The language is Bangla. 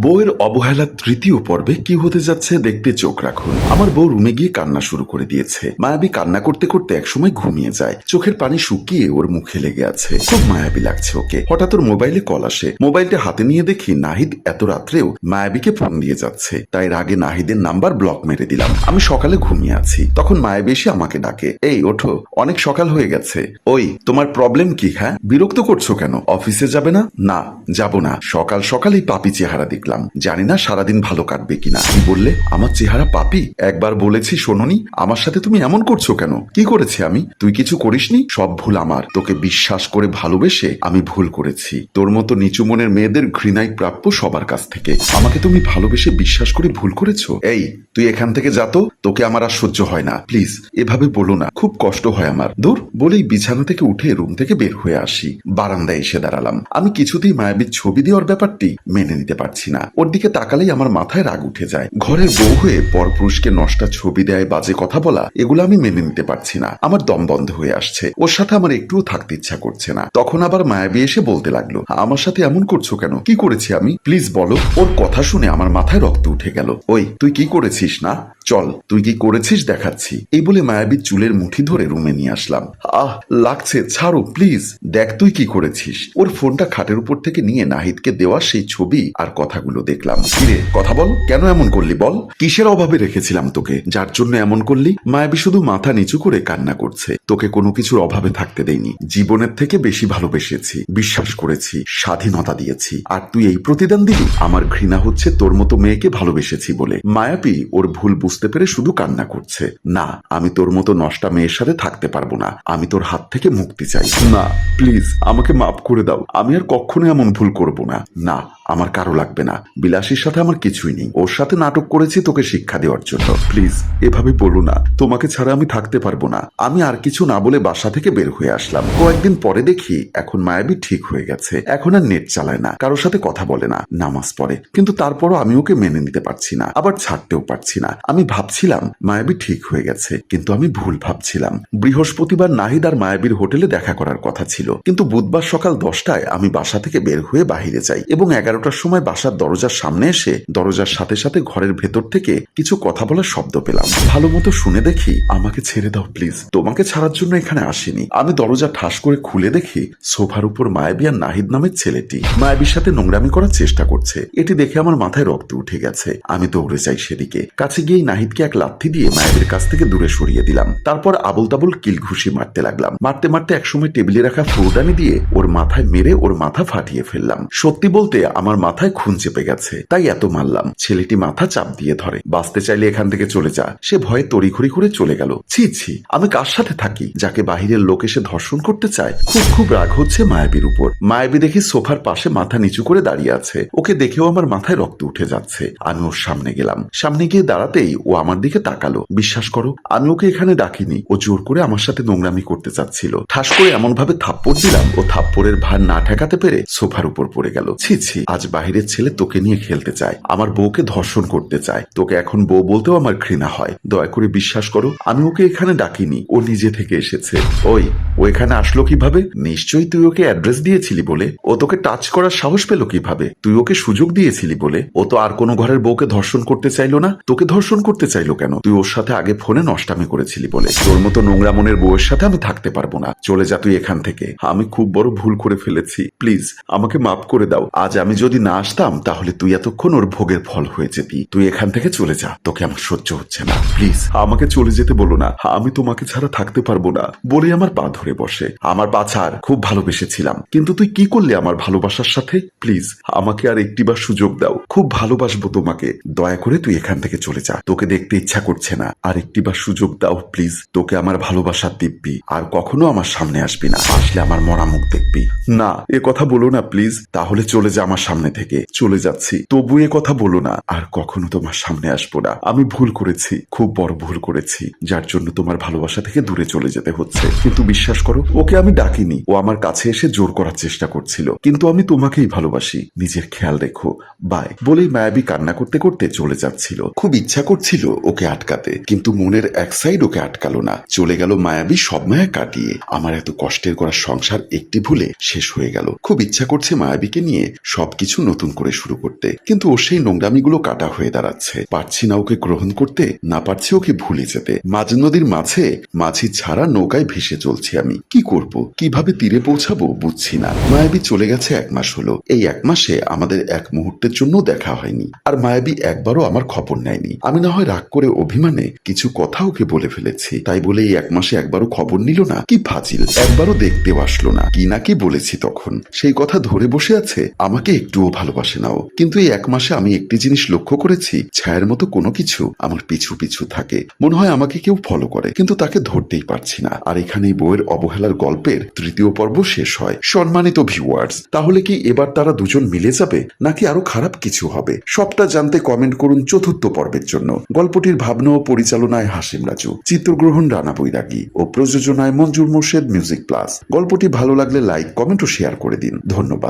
বউয়ের অবহেলার তৃতীয় পর্বে কি হতে যাচ্ছে দেখতে চোখ রাখুন। আমার বউ রুমে গিয়ে কান্না শুরু করে দিয়েছে। মায়াবী কান্না করতে করতে একসময় ঘুমিয়ে যায়। চোখের পানি শুকিয়ে ওর মুখে লেগে আছে। খুব মায়াবী লাগছে ওকে। হঠাৎ ওর মোবাইলে কল আসে। মোবাইলটা হাতে নিয়ে দেখি নাহিদ এত রাত্রেও মায়াবীকে ফোন দিয়ে যাচ্ছে। তাই রাগে নাহিদের নাম্বার ব্লক মেরে দিলাম। আমি সকালে ঘুমিয়ে আছি, তখন মায়াবী এসে আমাকে ডাকে, এই ওঠো, অনেক সকাল হয়ে গেছে। ওই তোমার প্রবলেম কি? হ্যাঁ, বিরক্ত করছো কেন? অফিসে যাবে না? না, যাব না। সকাল সকালই পাপি চেহারা দেখলাম, জানি না সারাদিন ভালো কাটবে কিনা। কি বললে? আমার চেহারা পাপি? একবার বলেছি শোনোনি? আমার সাথে তুমি এমন করছো কেন? কি করেছি আমি? তুই কিছু করিসনি। সব ভুল আমার। তোকে বিশ্বাস করে ভালোবেসে আমি ভুল করেছি। তোর মতো নিচু মনের মেয়েদের ঘৃণাই প্রাপ্য সবার কাছ থেকে। আমাকে তুমি ভালোবেসে বিশ্বাস করে ভুল করেছো। এই তুই এখান থেকে যা তো, তোকে আমার আর সহ্য হয় না। প্লিজ এভাবে বলো না, খুব কষ্ট হয় আমার। দূর। বলেই বিছানা থেকে উঠে রুম থেকে বের হয়ে আসি। বারান্দায় এসে দাঁড়ালাম। আমি কিছুতেই মায়াবীর ছবি দেওয়ার ব্যাপারটি মেনে নিতে পারছি না। ওর দিকে তাকালেই আমার মাথায় রাগ উঠে যায়। ঘরের বউ হয়ে পরপুরুষকে নষ্টা ছবি দেয়, বাজে কথা বলা, এগুলো আমি মেনে নিতে পারছি না। আমার দম বন্ধ হয়ে আসছে। ওর সাথে আমার একটুও থাকতে ইচ্ছা করছে না। তখন আবার মায়াবী এসে বলতে লাগলো, আমার সাথে এমন করছো কেন? কি করেছি আমি? প্লিজ বলো। ওর কথা শুনে আমার মাথায় রক্ত উঠে গেল। ওই তুই কি করেছিস? না চল, তুই কি করেছিস দেখাচ্ছি। এই বলে মায়াবীর চুলের মুঠি ধরে রুমে নিয়ে আসলাম। আহ লাগছে, ছাড়ো প্লিজ। দেখ তুই কি করেছিস। ওর ফোনটা খাটের উপর থেকে নিয়ে নাহিদকে দেওয়া সেই ছবি আর কথাগুলো দেখলাম। কিরে কথা বল, কেন এমন করলি বল? কিসের অভাবে রেখেছিলাম তোকে যার জন্য এমন করলি? মায়াবী শুধু মাথা নিচু করে কান্না করছে। তোকে কোনো কিছুর অভাবে থাকতে দেইনি। জীবনের থেকে বেশি ভালোবেসেছি, বিশ্বাস করেছি, স্বাধীনতা দিয়েছি। আর তুই এই প্রতিদান দিবি? আমার ঘৃণা হচ্ছে তোর মতো মেয়েকে ভালোবেসেছি বলে। মায়াবী ওর ভুল বুঝতে পেরে শুধু কান্না করছে। না, আমি তোর মতো নষ্টা মেয়ের সাথে থাকতে পারবো না। আমি তোর হাত থেকে মুক্তি চাই। না প্লিজ আমাকে মাফ করে দাও। আমি আর কখনো এমন ভুল করব না। না, আমার কারো লাগবে না। বিলাসীর সাথে আমার কিছুই নেই। ওর সাথে নাটক করেছি তোকে শিক্ষা দেওয়ার জন্য। প্লিজ এভাবে বলো না। তোমাকে ছাড়া আমি থাকতে পারবো না। আমি আর কিছু না বলে বাসা থেকে বের হয়ে আসলাম। কয়েকদিন পরে দেখি এখন মায়াবী ঠিক হয়ে গেছে। এখন আর নেট চালায় না, কারোর সাথে কথা বলে না, নামাজ পড়ে। কিন্তু তারপরও আমি ওকে মেনে নিতে পারছি না, আবার ছাড়তেও পারছি না। আমি ভাবছিলাম মায়াবী ঠিক হয়ে গেছে, কিন্তু আমি ভুল ভাবছিলাম। বৃহস্পতিবার নাহিদ আর মায়াবীর হোটেলে দেখা করার কথা ছিল, কিন্তু বুধবার সকাল 10টায় আমি বাসা থেকে বের হয়ে বাহিরে যাই এবং 11টার সময় বাসার দরজার সামনে এসে দরজার সাথে সাথে ঘরের ভেতর থেকে কিছু কথা বলার শব্দ পেলাম। ভালো মতো শুনে দেখি, আমাকে ছেড়ে দাও প্লিজ, তোমাকে ছাড়ার জন্য এখানে আসিনি। আমি দরজা ঠাস করে খুলে দেখি সোফার উপর মায়াবী আর নাহিদ নামের ছেলেটি মায়াবীর সাথে নোংরামি করার চেষ্টা করছে। এটি দেখে আমার মাথায় রক্ত উঠে গেছে। আমি দৌড়ে যাই সেদিকে। কাছে গিয়ে নাহিদকে এক লাথি দিয়ে মায়াবীর কাছ থেকে দূরে সরিয়ে দিলাম। তারপর আবল তাবল কিল ঘুষি মারতে লাগলাম। মারতে মারতে একসময় টেবিলে রাখা ফুলদানি দিয়ে ওর মাথায় মেরে ওর মাথা ফাটিয়ে ফেললাম। সত্যি বলতে আমার মাথায় খুন চেপে গেছে, তাই এত মারলাম। ছেলেটি মাথা চাপ দিয়ে ধরে, বাঁচতে চাইলে এখান থেকে চলে যা। সে ভয়ে তড়িঘড়ি করে চলে গেল। ছি ছি, আমি কার সাথে থাকি যাকে বাহিরের লোক এসে ধর্ষণ করতে চায়। খুব খুব রাগ হচ্ছে মায়াবীর উপর। মায়াবী দেখি সোফার পাশে মাথা নিচু করে দাঁড়িয়ে আছে। ওকে দেখেও আমার মাথায় রক্ত উঠে যাচ্ছে। আমি ওর সামনে গেলাম। সামনে গিয়ে দাঁড়াতেই ও আমার দিকে তাকালো। বিশ্বাস করো, আমি ওকে এখানে ডাকিনি। ও জোর করে আমার সাথে নোংরামি করতে চাচ্ছিল। ঠাস করে এমন ভাবে থাপ্পড় দিলাম, ও থাপ্পড়ের ভার না ঠেকাতে পেরে সোফার উপর পড়ে গেল। ছি ছি, আজ বাহিরের ছেলে তোকে নিয়ে খেলতে চায়, আমার বউকে ধর্ষণ করতে চায়। তোকে এখন বউ বলতেও আমার ঘৃণা হয়। দয়া করে বিশ্বাস করো, আমি ওকে এখানে ডাকিনি, ও নিজে থেকে এসেছে। ওই ও এখানে আসলো কিভাবে? নিশ্চয়ই তুই ওকে অ্যাড্রেস দিয়েছিলি বলে। ও তোকে টাচ করার সাহস পেল কিভাবে? তুই ওকে সুযোগ দিয়েছিলি বলে। ও তো আর কোনো ঘরের বউকে ধর্ষণ করতে চাইলো না। তোকে ধর্ষণ করতে চাইলো কেন? তুই ওর সাথে আগে ফোনে নষ্টামি করেছিলি বলে। তোর মতো নোংরা মনের বউয়ের সাথে আমি থাকতে পারবো না। চলে যা তুই এখান থেকে। আমি খুব বড় ভুল করে ফেলেছি। প্লিজ আমাকে মাফ করে দাও। আজ আমি যদি না আসতাম তাহলে তুই এতক্ষণ ওর ভোগের ফল হয়ে যেতি। তুই এখান থেকে চলে যা, তোকে আমার সহ্য হচ্ছে না। প্লিজ আমাকে চলে যেতে বলো না। আমি তোমাকে ছাড়া থাকতে পারবো না। বলে আমার পা ধরে বসে। আমার পা ছাড়, খুব ভালোবেসেছিলাম, কিন্তু তুই কি করলি আমার ভালোবাসার সাথে? প্লিজ আমাকে আর একটিবার সুযোগ দাও। খুব ভালোবাসবো তোমাকে। দয়া করে তুই এখান থেকে চলে যা। তোকে দেখতে ইচ্ছা করছে না। আর একটিবার সুযোগ দাও প্লিজ। তোকে আমার ভালোবাসার দিব্যি। আর কখনো আমার সামনে আসবি না। আসলে আমার মরা মুখ দেখবি না। এ কথা বলো না প্লিজ। তাহলে চলে যা আমার সামনে থেকে। চলে যাচ্ছি, তবু এ কথা বলো না। আর কখনো তোমার সামনে আসবো না। আমি ভুল করেছি, খুব বড় ভুল করেছি, যার জন্য তোমার ভালোবাসা থেকে দূরে চলে যেতে হচ্ছে। কিন্তু বিশ্বাস করো, ওকে আমি ডাকিনি। ও আমার কাছে এসে জোর করার চেষ্টা করছিল। কিন্তু আমি তোমাকেই ভালোবাসি। নিজের খেয়াল রেখো। বাই। বলেই মায়াবী কান্না করতে করতে চলে যাচ্ছিল। খুব ইচ্ছা করছিল ওকে আটকাতে, কিন্তু মনের এক সাইড ওকে আটকালো না। চলে গেল মায়াবী সব মায়া কাটিয়ে। আমার এত কষ্টের করা সংসার একটি ভুলে শেষ হয়ে গেল। খুব ইচ্ছা করছে মায়াবীকে নিয়ে সবকিছু নতুন করে শুরু শুরু করতে, কিন্তু ও সেই নোংরামিগুলো কাটা হয়ে দাঁড়াচ্ছে। পারছি না ওকে গ্রহণ করতে, না পারছি ওকে ভুলে যেতে। মাঝ নদীর মাঝে মাঝি ছাড়া নৌকায় ভেসে চলছি আমি। কি করব, কিভাবে তীরে পৌঁছাবো বুঝছি না। মায়াবী চলে গেছে 1 মাস হলো। এই 1 মাসে আমাদের এক মুহূর্তের জন্য দেখা হয়নি, আর মায়াবী একবারও আমার খবর নেয়নি। আমি না হয় রাগ করে অভিমানে কিছু কথা ওকে বলে ফেলেছি, তাই বলে এই 1 মাসে একবারও খবর নিল না? কি ফাজিল, একবারও দেখতেও আসলো না। কি না কি বলেছি তখন, সেই কথা ধরে বসে আছে। আমাকে একটুও ভালোবাসে না ও। কিন্তু এই 1 মাসে আমি একটি জিনিস লক্ষ্য করেছি, ছায়ার মতো কোনো কিছু আমার পিছু পিছু থাকে। মনে হয় আমাকে কেউ ফলো করে, কিন্তু তাকে ধরতেই পারছি না। আর এখানেই বইয়ের অবহেলার গল্পের 3য় পর্ব শেষ হয়। সম্মানিত ভিউয়ার্স, তাহলে কি এবার তারা দুজন মিলে যাবে, নাকি আরো খারাপ কিছু হবে? সবটা জানতে কমেন্ট করুন 4র্থ পর্বের জন্য। গল্পটির ভাবনা ও পরিচালনায় হাসিম রাজু, চিত্রগ্রহণ রানা বৈরাগী ও প্রযোজনায় মঞ্জুর মোর্শেদ মিউজিক প্লাস। গল্পটি ভালো লাগলে লাইক, কমেন্ট ও শেয়ার করে দিন। ধন্যবাদ।